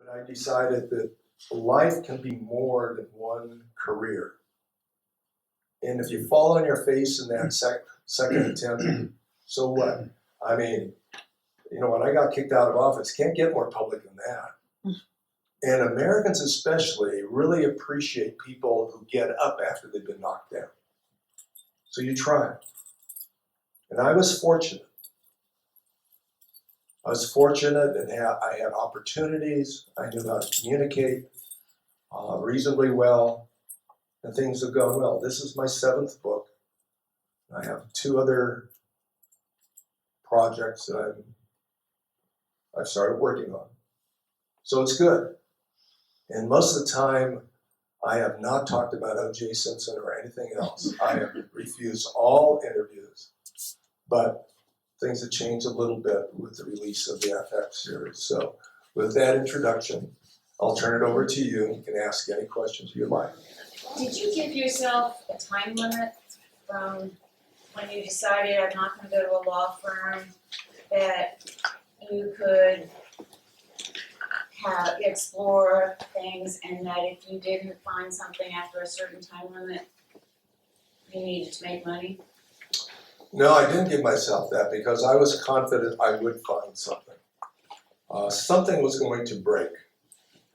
but I decided that life can be more than one career. And if you fall on your face in that second attempt, so what? I mean, when I got kicked out of office, can't get more public than that. And Americans especially really appreciate people who get up after they've been knocked down. So you try. And I was fortunate. And I had opportunities. I knew how to communicate reasonably well, and things have gone well. This is my 7th book. I have 2 other projects that I've started working on. So it's good. And most of the time, I have not talked about O.J. Simpson or anything else. I have refused all interviews. But things have changed a little bit with the release of the FX series. So with that introduction, I'll turn it over to you. You can ask any questions you'd like. Did you give yourself a time limit from when you decided I'm not going to go to a law firm, that you could explore things, and that if you didn't find something after a certain time limit, you needed to make money? No, I didn't give myself that because I was confident I would find something. Something was going to break.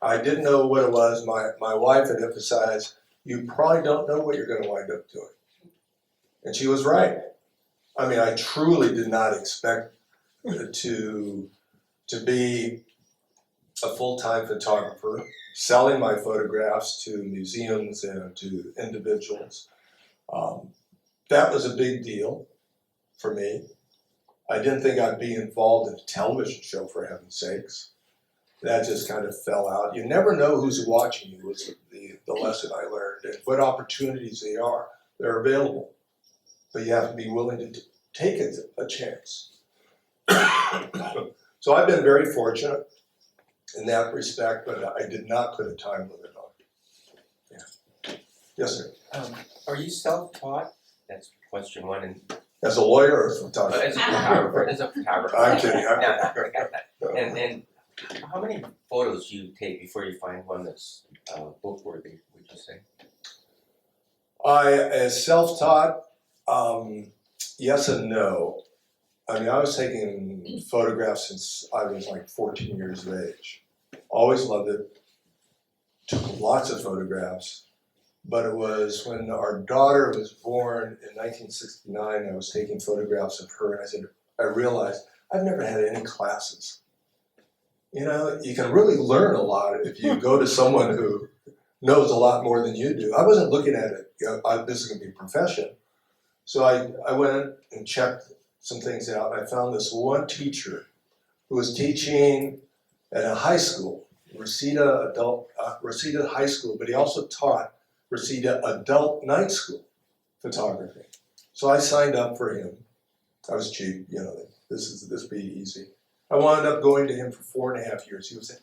I didn't know what it was. My wife had emphasized, you probably don't know what you're going to wind up doing. And she was right. I mean, I truly did not expect to be a full-time photographer, selling my photographs to museums and to individuals. That was a big deal for me. I didn't think I'd be involved in a television show, for heaven's sakes. That just kind of fell out. You never know who's watching you was the lesson I learned, and what opportunities they're available. But you have to be willing to take a chance. So I've been very fortunate in that respect, but I did not put a time limit on it. Yeah. Yes, sir. Are you self-taught? That's question 1. And As a lawyer or as a photographer? as a photographer. As a photographer. I'm kidding. No, forget that. And how many photos do you take before you find one that's book-worthy, would you say? As self-taught, yes and no. I mean, I was taking photographs since I was like 14 years of age. Always loved it. Took lots of photographs. But it was when our daughter was born in 1969, I was taking photographs of her, and I realized I've never had any classes. You can really learn a lot if you go to someone who knows a lot more than you do. I wasn't looking at it, this is going to be a profession. So I went and checked some things out, and I found this one teacher who was teaching at a high school, Reseda High School, but he also taught Reseda Adult Night School photography. So I signed up for him. I was cheap, this would be easy. I wound up going to him for 4.5 years. He was an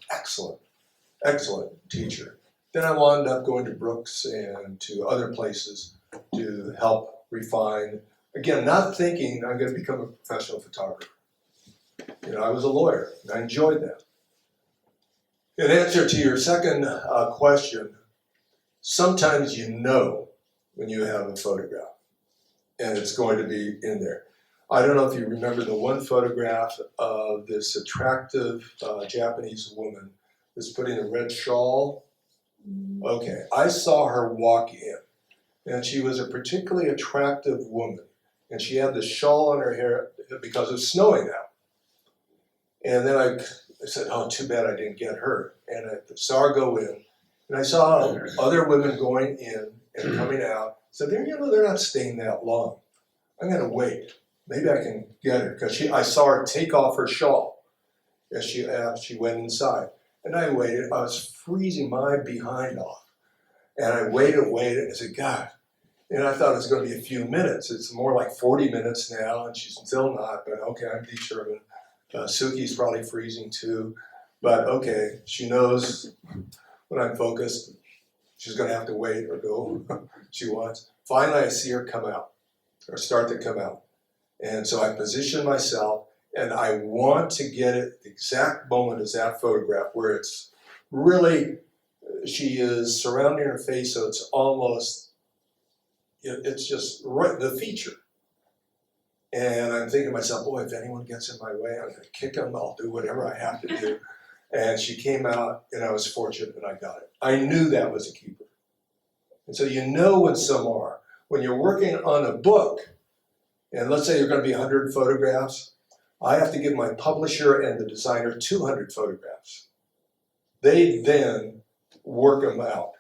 excellent teacher. Then I wound up going to Brooks and to other places to help refine. Again, not thinking I'm going to become a professional photographer. I was a lawyer, and I enjoyed that. In answer to your second question, sometimes when you have a photograph, and it's going to be in there. I don't know if you remember the one photograph of this attractive Japanese woman that's putting a red shawl. Okay, I saw her walk in, and she was a particularly attractive woman, and she had the shawl on her hair because it was snowing out. And then I said, oh, too bad I didn't get her. And I saw her go in, and I saw other women going in and coming out. So they're not staying that long. I'm going to wait. Maybe I can get her, because I saw her take off her shawl as she went inside. And I waited. I was freezing my behind off. And I waited. I said, God. And I thought it was going to be a few minutes. It's more like 40 minutes now, and she's still not. But okay, I'm determined. Suki's probably freezing too. But okay, she knows when I'm focused, she's going to have to wait or go. She wants. Finally, I see her come out, or start to come out. And so I position myself, and I want to get it the exact moment as that photograph, where it's really, she is surrounding her face so it's almost, it's just right, the feature. And I'm thinking to myself, boy, if anyone gets in my way, I'm gonna kick them, I'll do whatever I have to do. And she came out and I was fortunate that I got it. I knew that was a keeper. And so you know when some are. When you're working on a book, and let's say you're gonna be 100 photographs, I have to give my publisher and the designer 200 photographs. They then work them out.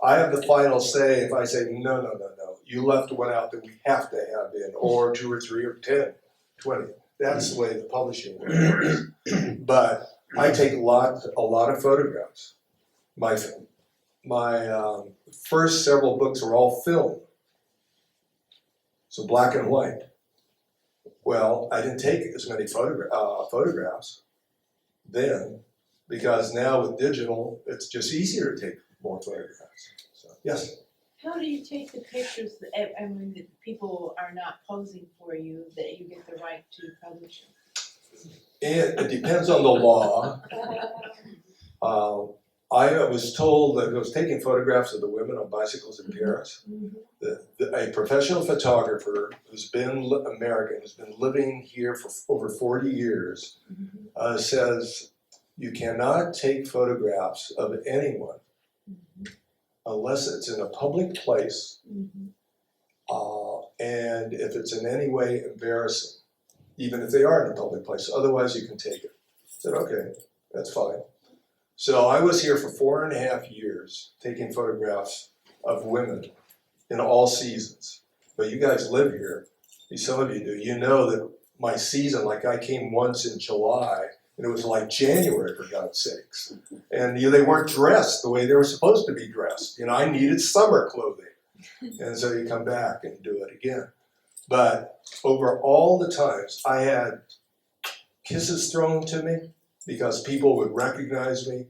I have the final say if I say, no, you left one out that we have to have in, or 2 or 3 or 10, 20. That's the way the publishing works. But I take a lot of photographs. My first several books were all film, so black and white. Well, I didn't take as many photographs then, because now with digital, it's just easier to take more photographs. So, yes? How do you take the pictures that, I mean, that people are not posing for you, that you get the right to publish? It depends on the law. I was told that I was taking photographs of the women on bicycles in Paris. A professional photographer who's been American, who's been living here for over 40 years, says you cannot take photographs of anyone unless it's in a public place, and if it's in any way embarrassing, even if they are in a public place, otherwise you can take it. I said, okay, that's fine. So I was here for 4.5 years taking photographs of women in all seasons. But you guys live here, some of you do, you know that my season, like I came once in July, and it was like January, for God's sakes. And they weren't dressed the way they were supposed to be dressed. I needed summer clothing. And so you come back and do it again. But over all the times, I had kisses thrown to me because people would recognize me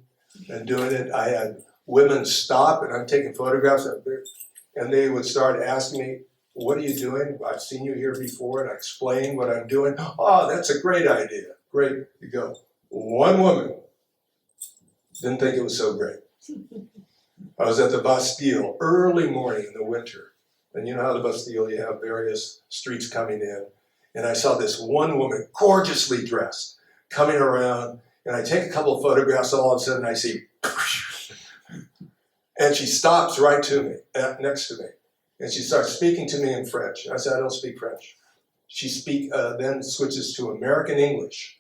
and doing it. I had women stop, and I'm taking photographs of them, and they would start asking me, what are you doing? I've seen you here before, and I explain what I'm doing. Oh, that's a great idea. Great, you go. One woman didn't think it was so great. I was at the Bastille early morning in the winter. And you know how the Bastille, you have various streets coming in. And I saw this one woman, gorgeously dressed, coming around. And I take a couple of photographs, all of a sudden I see, and she stops right to me, next to me. And she starts speaking to me in French. I said, I don't speak French. She then switches to American English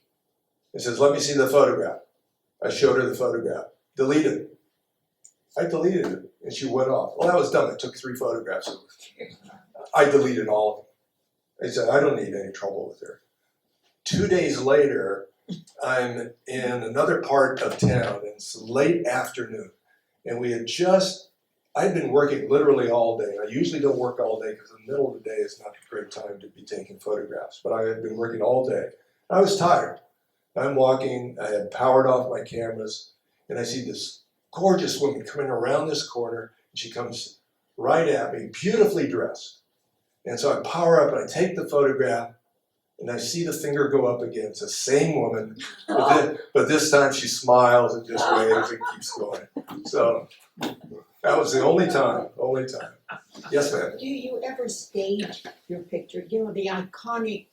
and says, let me see the photograph. I showed her the photograph. Delete it. I deleted it, and she went off. Well, that was dumb. I took 3 photographs of her. I deleted all of them. I said, I don't need any trouble with her. 2 days later, I'm in another part of town, and it's late afternoon. And I'd been working literally all day. I usually don't work all day because the middle of the day is not a great time to be taking photographs. But I had been working all day. I was tired. I'm walking, I had powered off my cameras, and I see this gorgeous woman coming around this corner, and she comes right at me, beautifully dressed. And so I power up and I take the photograph, and I see the finger go up again. It's the same woman, but this time she smiles and just waves and keeps going. So that was the only time. Yes, ma'am. Do you ever stage your picture? You know, the iconic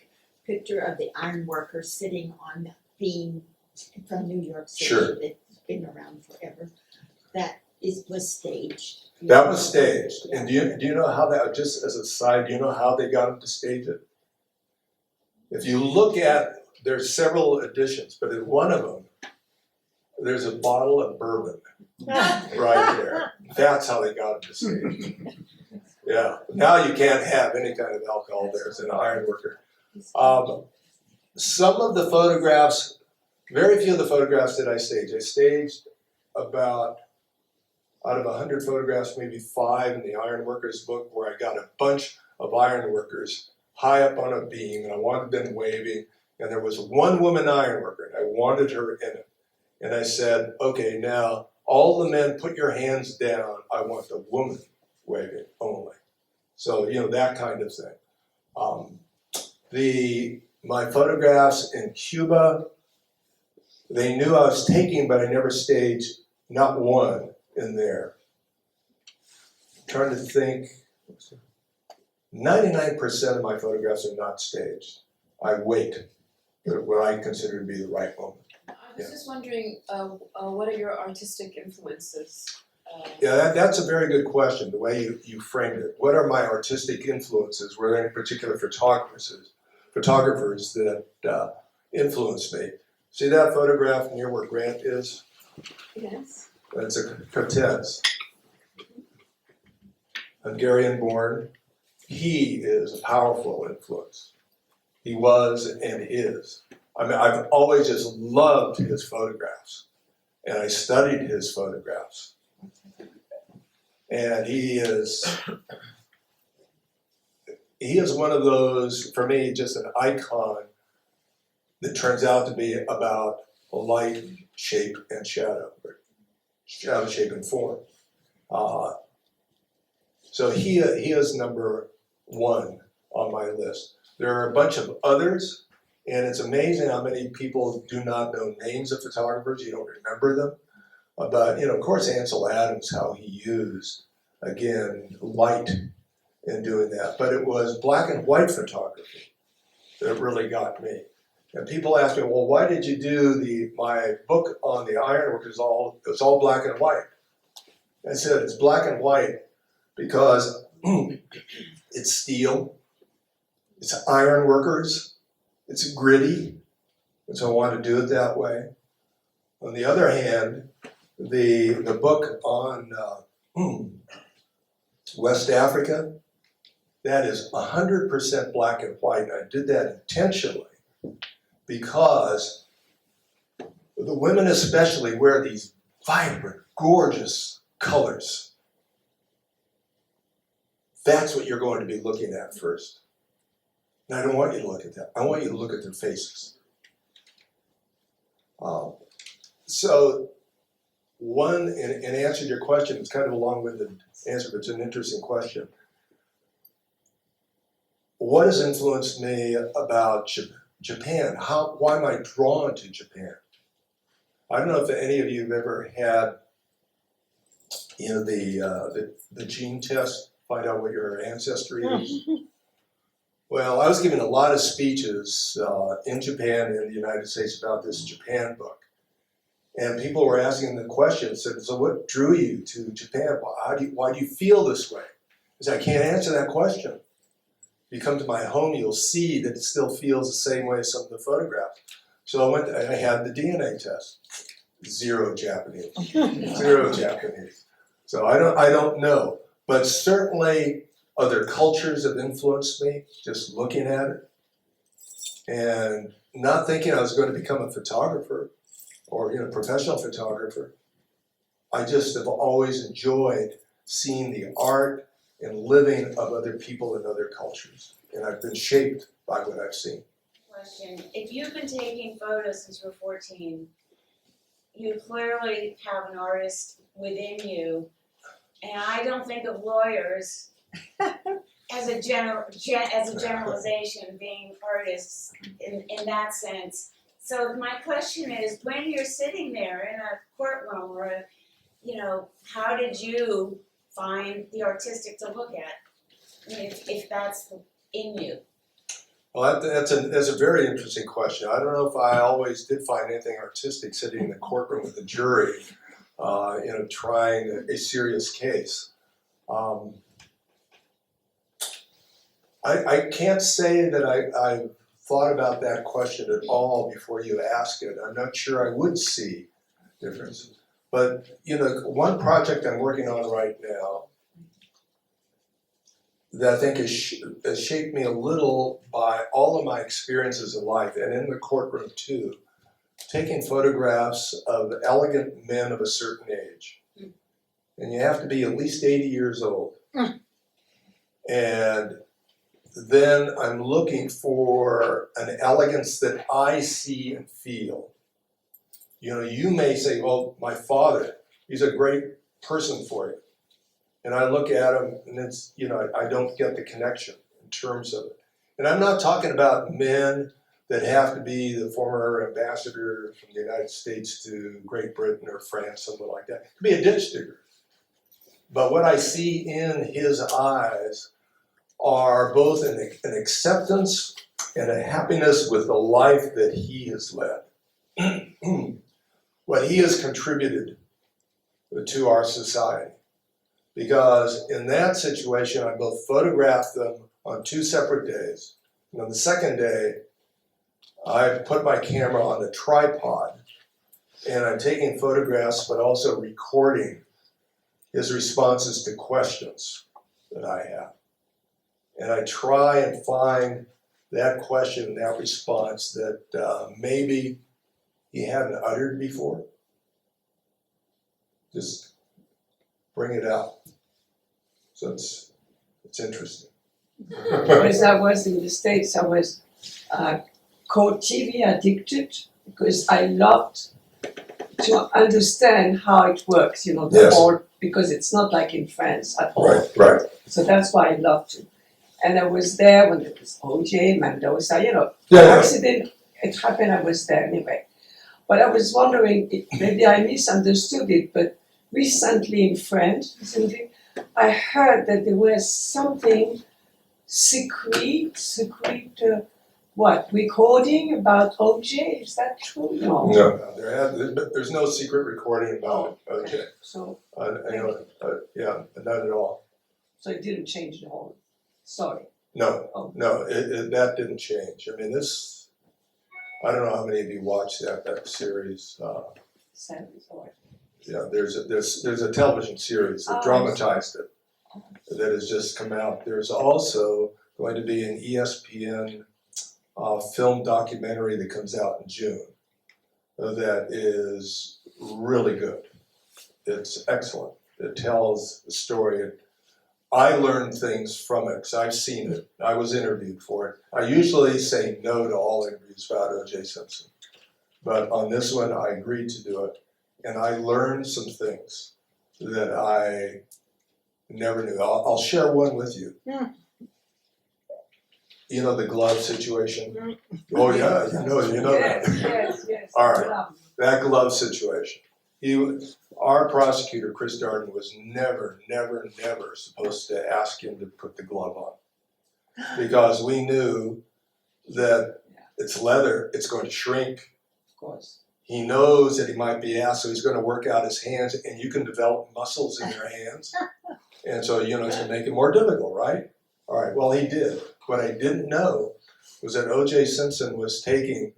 picture of the ironworker sitting on the beam from New York City. Sure. That's been around forever. That was staged. That was staged. And do you know how that, just as a side, do you know how they got him to stage it? If you look at, there's several editions, but in one of them, there's a bottle of bourbon right there. That's how they got him to stage. Yeah, now you can't have any kind of alcohol there as an ironworker. Some of the photographs, very few of the photographs that I staged. I staged about, out of 100 photographs, maybe 5 in the ironworkers book, where I got a bunch of ironworkers high up on a beam, and I wanted them waving, and there was one woman ironworker, and I wanted her in it. And I said, okay, now all the men put your hands down, I want the woman waving only. So, that kind of thing. My photographs in Cuba, they knew I was taking, but I never staged not one in there. I'm trying to think. 99% of my photographs are not staged. I wait for what I consider to be the right moment. I was just wondering, what are your artistic influences? Yeah, that's a very good question, the way you framed it. What are my artistic influences? Were there any particular photographers that influenced me? See that photograph near where Grant is? Yes. That's a Cortez, Hungarian born. He is a powerful influence. He was and is. I mean, I've always just loved his photographs, and I studied his photographs. And he is one of those, for me, just an icon that turns out to be about light, shape, and shadow, or shadow, shape, and form. So he is number one on my list. There are a bunch of others, and it's amazing how many people do not know names of photographers. You don't remember them. But, of course, Ansel Adams, how he used, again, light in doing that. But it was black and white photography that really got me. And people ask me, well, why did you do my book on the ironwork? It was all black and white. I said, it's black and white because it's steel, it's iron workers, it's gritty, and so I wanted to do it that way. On the other hand, the book on West Africa, that is 100% black and white, and I did that intentionally because the women especially wear these vibrant, gorgeous colors. That's what you're going to be looking at first. And I don't want you to look at that. I want you to look at their faces. So one, in answer to your question, it's kind of a long-winded answer, but it's an interesting question. What has influenced me about Japan? Why am I drawn to Japan? I don't know if any of you have ever had, the gene test, find out what your ancestry is. Well, I was giving a lot of speeches in Japan and in the United States about this Japan book. And people were asking the question, said, so what drew you to Japan? Why do you feel this way? I said, I can't answer that question. If you come to my home, you'll see that it still feels the same way as some of the photographs. So I went and I had the DNA test. Zero Japanese. Zero Japanese. So I don't know. But certainly other cultures have influenced me, just looking at it. And not thinking I was going to become a photographer or professional photographer. I just have always enjoyed seeing the art and living of other people and other cultures. And I've been shaped by what I've seen. Question, if you've been taking photos since you were 14, you clearly have an artist within you, and I don't think of lawyers as a generalization being artists in that sense. So my question is, when you're sitting there in a courtroom or how did you find the artistic to look at? I mean, if that's in you. Well, that's a very interesting question. I don't know if I always did find anything artistic sitting in the courtroom with the jury, trying a serious case. I can't say that I thought about that question at all before you asked it. I'm not sure I would see differences. But, one project I'm working on right now that I think has shaped me a little by all of my experiences in life and in the courtroom too, taking photographs of elegant men of a certain age. And you have to be at least 80 years old. And then I'm looking for an elegance that I see and feel. You may say, well, my father, he's a great person for you. And I look at him and it's, I don't get the connection in terms of it. And I'm not talking about men that have to be the former ambassador from the United States to Great Britain or France, something like that. It could be a ditch digger. But what I see in his eyes are both an acceptance and a happiness with the life that he has led. What he has contributed to our society. Because in that situation, I both photographed them on 2 separate days. And on the second day, I put my camera on a tripod and I'm taking photographs, but also recording his responses to questions that I have. And I try and find that question, that response that maybe he hadn't uttered before. Just bring it out. So it's interesting. When I was in the States, I was called TV addicted because I loved to understand how it works, the Yes. whole, because it's not like in France at all. Right. So that's why I loved to. And I was there when it was OJ, Mendoza, Yeah. accident, it happened, I was there anyway. But I was wondering, maybe I misunderstood it, but recently in France, I heard that there was something secret, recording about OJ? Is that true? No. No, there's no secret recording about OJ. So Not at all. it didn't change the whole story. No, Oh. that didn't change. I mean, I don't know how many of you watched that series. Sadly, sorry. There's a television series that Oh, dramatized it that has just come out. There's also going to be an ESPN film documentary that comes out in June that is really good. It's excellent. It tells the story. I learned things from it because I've seen it. I was interviewed for it. I usually say no to all interviews about O.J. Simpson. But on this one, I agreed to do it. And I learned some things that I never knew. I'll share one with you. Yeah. You know the glove situation? Oh yeah, you know that. Yes. All right. That glove situation. Our prosecutor, Chris Darden, was never supposed to ask him to put the glove on. Because we knew that it's leather, it's going to shrink. Of course. He knows that he might be asked, so he's going to work out his hands, and you can develop muscles in your hands. And so, it's going to make it more difficult, right? All right, well, he did. What I didn't know was that O.J. Simpson was taking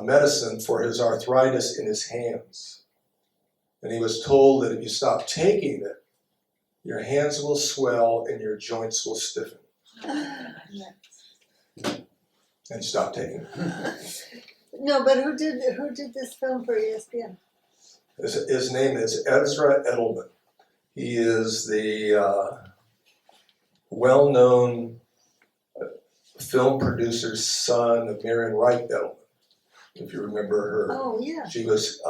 medicine for his arthritis in his hands. And he was told that if you stop taking it, your hands will swell and your joints will stiffen. And he stopped taking it. No, but who did this film for ESPN? His name is Ezra Edelman. He is the well-known film producer's son of Marion Wright Edelman, if you remember her. Oh, yeah. She was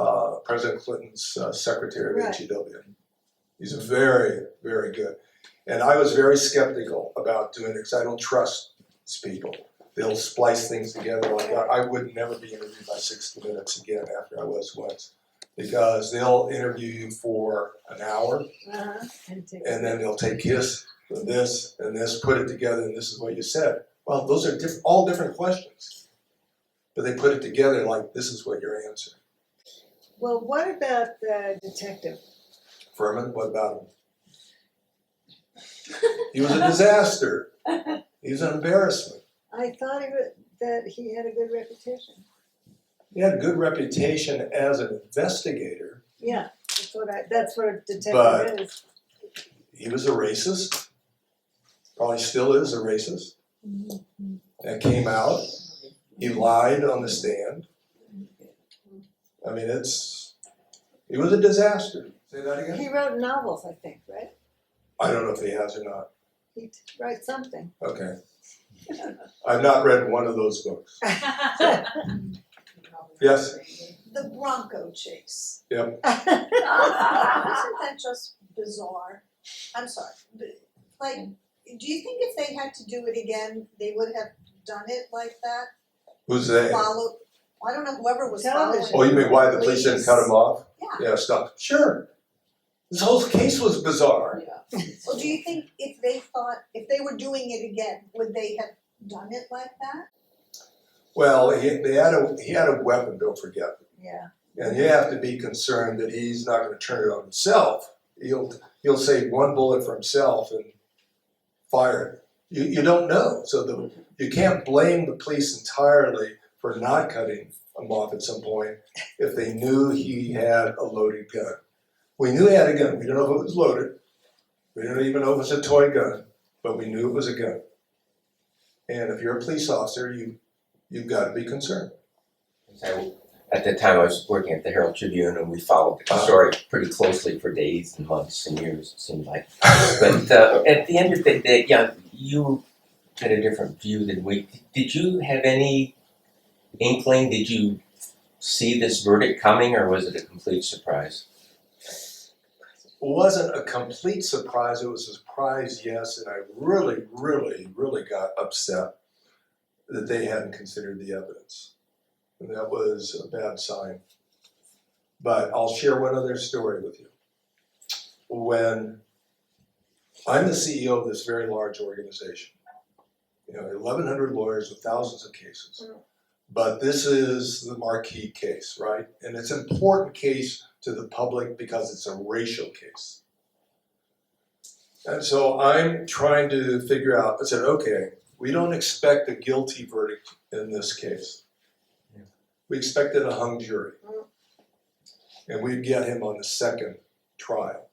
President Clinton's secretary of Right. HEW. He's very, very good. And I was very skeptical about doing it because I don't trust these people. They'll splice things together like that. I would never be interviewed by 60 Minutes again after I was once. Because they'll interview you for an hour, Uh-huh. and then they'll take this, and this, put it together, and this is what you said. Well, those are all different questions. But they put it together like, this is what your answer. Well, what about the detective? Fuhrman, what about him? He was a disaster. He was an embarrassment. I thought that he had a good reputation. He had a good reputation as an investigator. Yeah, that's what a detective But- is. He was a racist. Probably still is a racist. That came out. He lied on the stand. I mean, he was a disaster. Say that again? He wrote novels, I think, right? I don't know if he has or not. He wrote something. Okay. I've not read one of those books. Yes? The Bronco chase. Yep. Isn't that just bizarre? I'm sorry. Like, do you think if they had to do it again, they would have done it like that? Who's they? Follow, I don't know, whoever was Television. following. Oh, you mean why the police didn't cut him off? Yeah. Yeah, stop. Sure. This whole case was bizarre. Well, do you think if they were doing it again, would they have done it like that? Well, he had a weapon, don't forget. Yeah. And you have to be concerned that he's not gonna turn it on himself. He'll save one bullet for himself and fire it. You don't know, so you can't blame the police entirely for not cutting him off at some point if they knew he had a loaded gun. We knew he had a gun. We don't know if it was loaded. We don't even know if it was a toy gun, but we knew it was a gun. And if you're a police officer, you've got to be concerned. So, at the time, I was working at the Herald Tribune, and we followed the story pretty closely for days and months and years, it seemed like. But at the end of the day, yeah, you had a different view than we. Did you have any inkling? Did you see this verdict coming, or was it a complete surprise? It wasn't a complete surprise. It was a surprise, yes, and I really, really, really got upset that they hadn't considered the evidence. And that was a bad sign. But I'll share one other story with you. When I'm the CEO of this very large organization, 1,100 lawyers with thousands of cases. But this is the marquee case, right? And it's an important case to the public because it's a racial case. And so I'm trying to figure out, I said, okay, we don't expect a guilty verdict in this case. We expected a hung jury. And we'd get him on the second trial.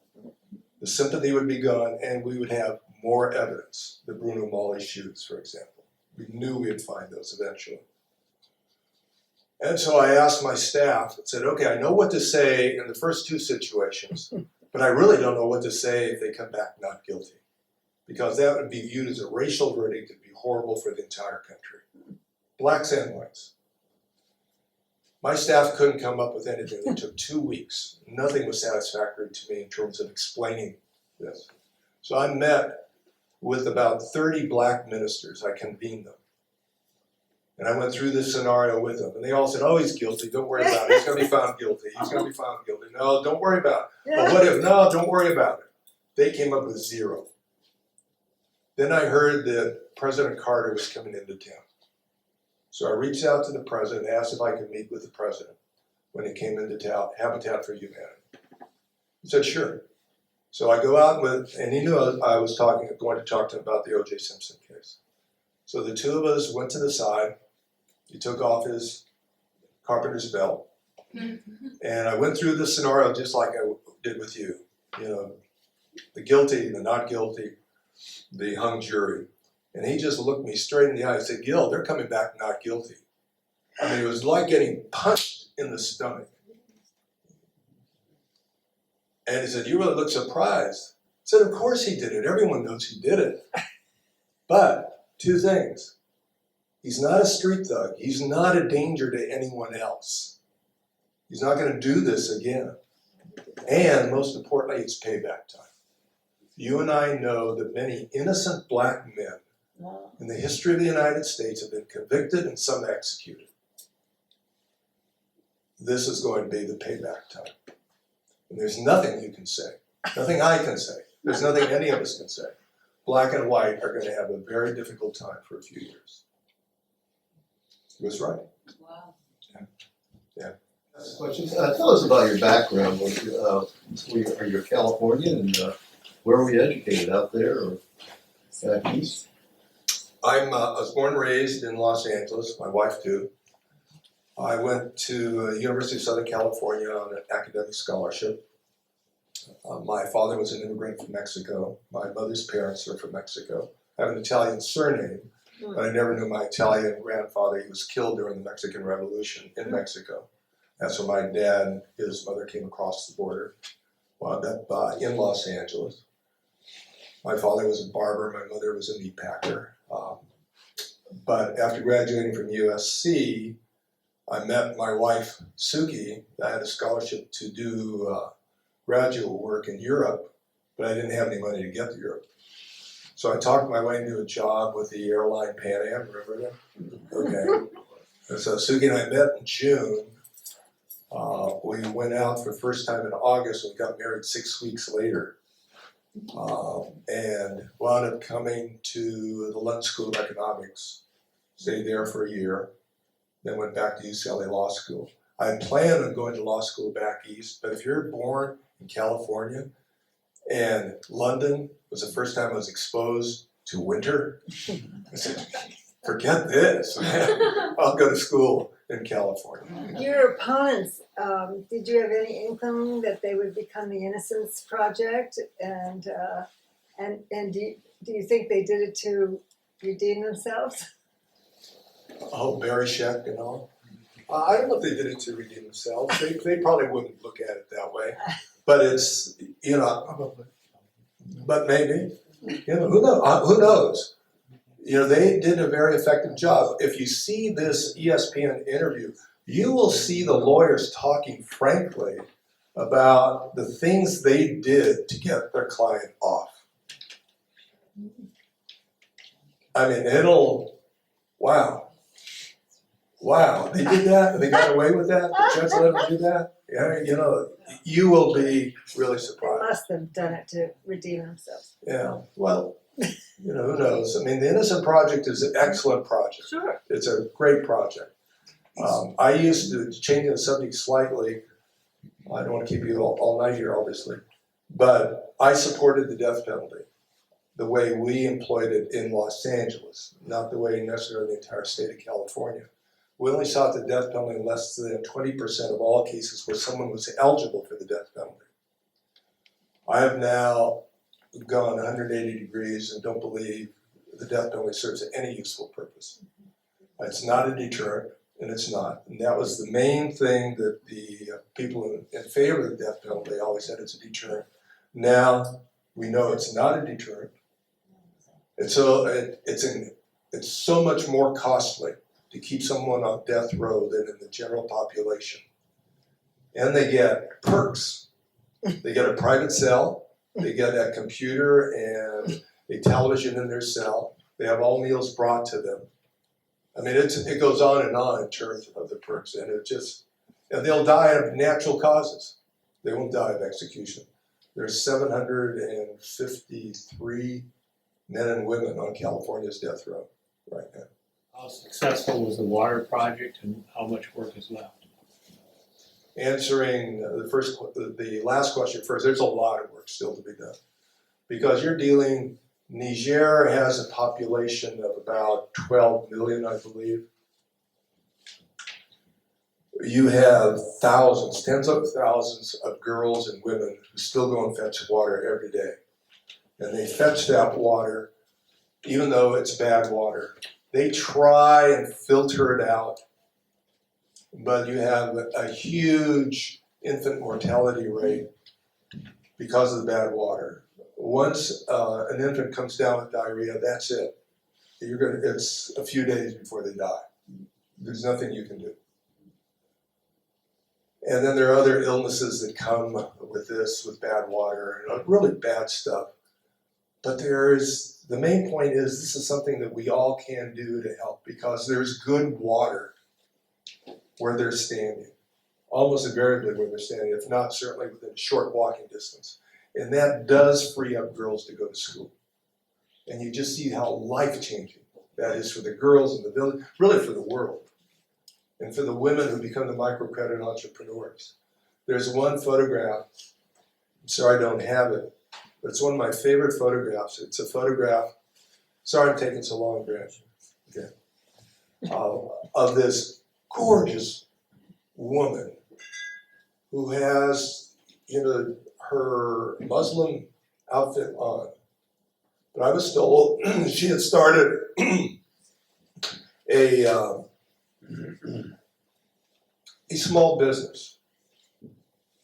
The sympathy would be gone and we would have more evidence. The Bruno Mali shoes, for example. We knew we'd find those eventually. And so I asked my staff, I said, okay, I know what to say in the first two situations, but I really don't know what to say if they come back not guilty. Because that would be viewed as a racial verdict. It'd be horrible for the entire country. Blacks and whites. My staff couldn't come up with anything. It took 2 weeks. Nothing was satisfactory to me in terms of explaining this. So I met with about 30 black ministers. I convened them. And I went through this scenario with them. And they all said, oh, he's guilty. Don't worry about it. He's going to be found guilty. He's going to be found guilty. No, don't worry about it. But what if? No, don't worry about it. They came up with 0. Then I heard that President Carter was coming into town. So I reached out to the president and asked if I could meet with the president when he came into town, Habitat for Humanity. He said, sure. So I go out with, and he knew I was going to talk to him about the O.J. Simpson case. So the two of us went to the side. He took off his carpenter's belt. And I went through the scenario just like I did with you. The guilty, the not guilty, the hung jury. And he just looked me straight in the eye and said, Gil, they're coming back not guilty. I mean, it was like getting punched in the stomach. And he said, you really look surprised. I said, of course he did it. Everyone knows he did it. But 2 things. He's not a street thug. He's not a danger to anyone else. He's not going to do this again. And most importantly, it's payback time. You and I know that many innocent black men in the history of the United States have been convicted and some executed. This is going to be the payback time. And there's nothing you can say, nothing I can say, there's nothing any of us can say. Black and white are going to have a very difficult time for a few years. He was right. Wow. Yeah. Questions? Tell us about your background. Are you Californian, and where were you educated, out there or back east? I was born and raised in Los Angeles, my wife too. I went to University of Southern California on an academic scholarship. My father was an immigrant from Mexico. My mother's parents are from Mexico. I have an Italian surname, but I never knew my Italian grandfather. He was killed during the Mexican Revolution in Mexico. That's when my dad and his mother came across the border, wound up in Los Angeles. My father was a barber, my mother was a meat packer. But after graduating from USC, I met my wife, Suki. I had a scholarship to do graduate work in Europe, but I didn't have any money to get to Europe. So I talked my way into a job with the airline Pan Am, remember that? Okay. And so Suki and I met in June. We went out for the first time in August and got married 6 weeks later. And wound up coming to the London School of Economics, stayed there for a year, then went back to UCLA Law School. I had planned on going to law school back east, but if you're born in California, and London was the first time I was exposed to winter, I said, forget this, I'll go to school in California. Your opponents, did you have any inkling that they would become the Innocence Project? And do you think they did it to redeem themselves? Oh, Barry Scheck and all. I don't know if they did it to redeem themselves. They probably wouldn't look at it that way. But it's, you know, but maybe, you know, who knows? You know, they did a very effective job. If you see this ESPN interview, you will see the lawyers talking frankly about the things they did to get their client off. I mean, wow, they did that, they got away with that, the judge let them do that? Yeah, you know, you will be really They surprised. must have done it to redeem themselves. Yeah, well, you know, who knows? I mean, the Innocence Project is an excellent project. Sure. It's a great project. I used to change the subject slightly. I don't want to keep you all night here, obviously. But I supported the death penalty the way we employed it in Los Angeles, not the way necessarily the entire state of California. We only sought the death penalty in less than 20% of all cases where someone was eligible for the death penalty. I have now gone 180 degrees and don't believe the death penalty serves any useful purpose. It's not a deterrent, and it's not. And that was the main thing that the people in favor of the death penalty always said, it's a deterrent. Now we know it's not a deterrent. And so it's so much more costly to keep someone on death row than in the general population. And they get perks. They get a private cell, they get a computer and a television in their cell. They have all meals brought to them. I mean, it goes on in terms of the perks, and and they'll die of natural causes. They won't die of execution. There's 753 men and women on California's death row right now. How successful was the water project and how much work is left? Answering the last question first, there's a lot of work still to be done. Because Niger has a population of about 12 million, I believe. You have thousands, tens of thousands of girls and women who still go and fetch water every day. And they fetch that water, even though it's bad water. They try and filter it out, but you have a huge infant mortality rate because of the bad water. Once an infant comes down with diarrhea, that's it. It's a few days before they die. There's nothing you can do. And then there are other illnesses that come with this, with bad water, and really bad stuff. But the main point is this is something that we all can do to help because there's good water where they're standing, almost invariably where they're standing, if not certainly within a short walking distance. And that does free up girls to go to school. And you just see how life-changing that is for the girls in the village, really for the world, and for the women who become the microcredit entrepreneurs. There's one photograph, I'm sorry I don't have it, but it's one of my favorite photographs. It's a photograph, sorry I'm taking so long, Grant, okay, of this gorgeous woman who has, her Muslim outfit on. But I was told she had started a small business.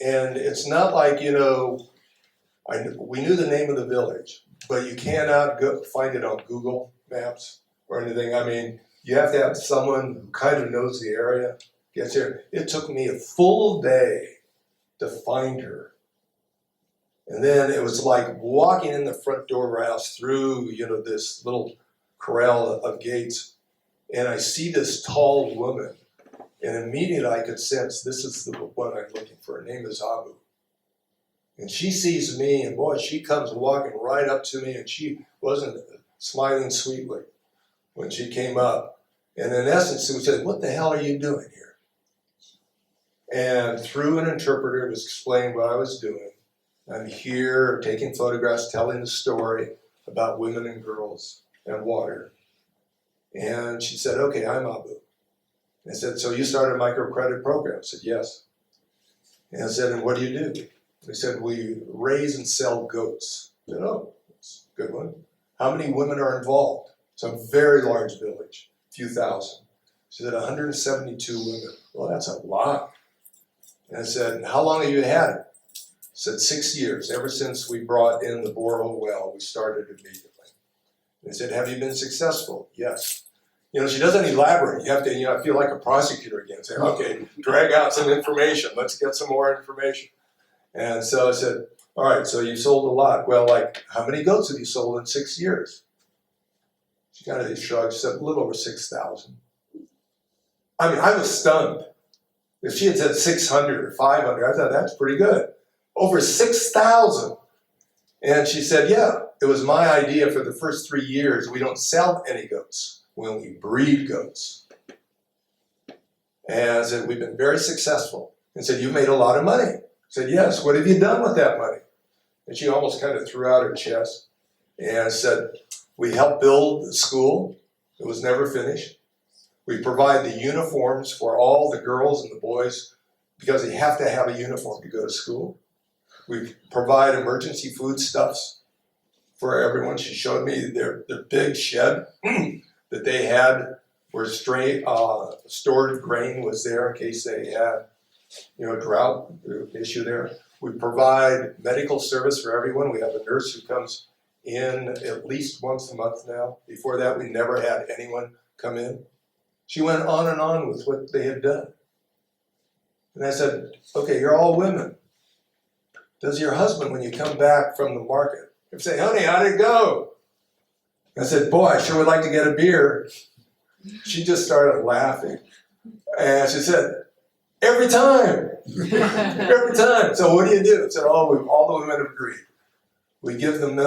And it's not like, we knew the name of the village, but you cannot go find it on Google Maps or anything. I mean, you have to have someone who kind of knows the area, gets there. It took me a full day to find her. And then it was like walking in the front door of our house through, this little corral of gates. and I see this tall woman, and immediately I could sense this is the one I'm looking for. Her name is Abu. And she sees me, and boy, she comes walking right up to me, and she wasn't smiling sweetly when she came up. And in essence, she said, "What the hell are you doing here?" And through an interpreter, it was explained what I was doing. I'm here taking photographs, telling the story about women and girls and water. And she said, "Okay, I'm Abu." And I said, "So you started a microcredit program?" I said, "Yes." And I said, "And what do you do?" They said, "We raise and sell goats." I said, "Oh, that's a good one. How many women are involved?" It's a very large village, a few thousand. She said, 172 women. Well, that's a lot. And I said, "How long have you had it?" I said, 6 years. Ever since we brought in the borehole well, we started immediately. And I said, "Have you been successful?" "Yes." You know, she doesn't elaborate. You have to, I feel like a prosecutor again, say, "Okay, drag out some information. Let's get some more information." And so I said, "All right, so you sold a lot. Well, like, how many goats have you sold in 6 years?" She kind of shrugged, she said, "A little over 6,000. I mean, I was stunned. If she had said 600 or 500, I thought that's pretty good. Over 6,000. And she said, "Yeah, it was my idea for the first 3 years. We don't sell any goats. We only breed goats." And I said, "We've been very successful." And said, "You've made a lot of money." I said, "Yes, what have you done with that money?" And she almost kind of threw out her chest and said, "We helped build the school. It was never finished. We provide the uniforms for all the girls and the boys because they have to have a uniform to go to school. We provide emergency foodstuffs for everyone." She showed me their big shed that they had where stored grain was there in case they had, a drought issue there. We provide medical service for everyone. We have a nurse who comes in at least once a month now. Before that, we never had anyone come in. She went on and on with what they had done. And I said, "Okay, you're all women. Does your husband, when you come back from the market, say, 'Honey, how'd it go?'" I said, "Boy, I sure would like to get a beer." She just started laughing. And she said, "Every time, every time. So what do you do?" I said, all the women have agreed. We give them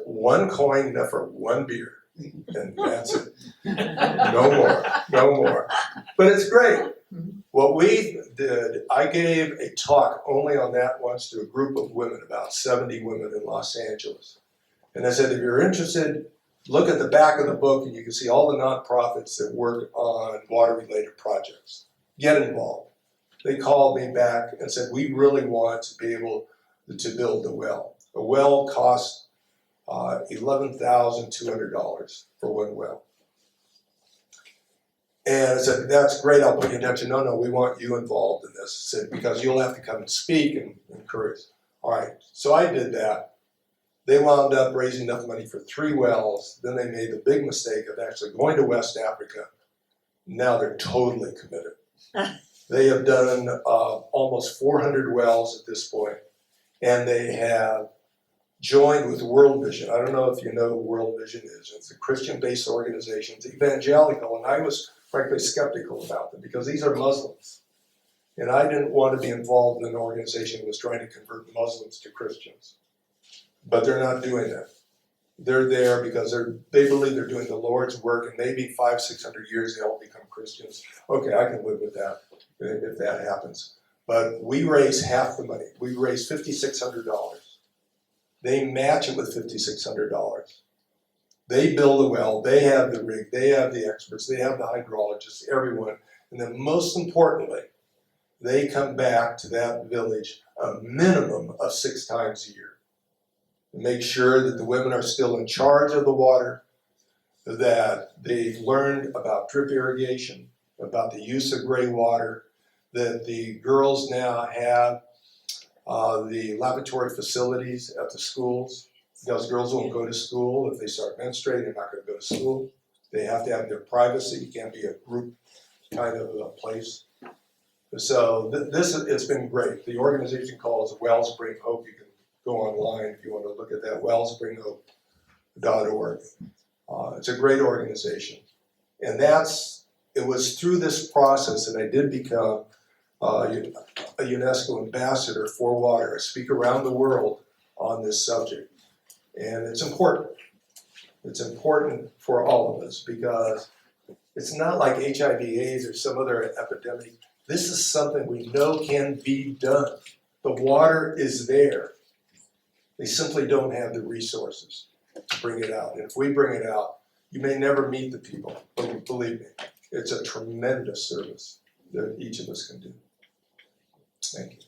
one coin enough for one beer. And that's it. No more, no more. But it's great. What we did, I gave a talk only on that once to a group of women, about 70 women in Los Angeles. And I said, "If you're interested, look at the back of the book and you can see all the nonprofits that work on water-related projects. Get involved." They called me back and said, "We really want to be able to build the well." A well costs $11,200 for one well. And I said, "That's great, I'll put you in touch." "No, we want you involved in this." I said, "Because you'll have to come and speak and encourage." All right, so I did that. They wound up raising enough money for 3 wells. Then they made the big mistake of actually going to West Africa. Now they're totally committed. They have done almost 400 wells at this point, and they have joined with World Vision. I don't know if you know who World Vision is. It's a Christian-based organization. It's evangelical, and I was frankly skeptical about them because these are Muslims. And I didn't want to be involved in an organization that was trying to convert Muslims to Christians. But they're not doing that. They're there because they believe they're doing the Lord's work, and maybe 500-600 years they'll become Christians. Okay, I can live with that if that happens. But we raise half the money. We raise $5,600. They match it with $5,600. They build a well, they have the rig, they have the experts, they have the hydrologists, everyone. And then most importantly, they come back to that village a minimum of 6 times a year. Make sure that the women are still in charge of the water, that they've learned about drip irrigation, about the use of gray water, that the girls now have the lavatory facilities at the schools. Those girls won't go to school if they start menstruating. They're not going to go to school. They have to have their privacy. It can't be a group kind of a place. So it's been great. The organization calls Wellspring Hope. You can go online if you want to look at that, wellspringhope.org. It's a great organization. And it was through this process that I did become a UNESCO ambassador for water. I speak around the world on this subject. And it's important. It's important for all of us because it's not like HIV/AIDS or some other epidemic. This is something we know can be done. The water is there. They simply don't have the resources to bring it out. And if we bring it out, you may never meet the people, but believe me, it's a tremendous service that each of us can do. Thank you.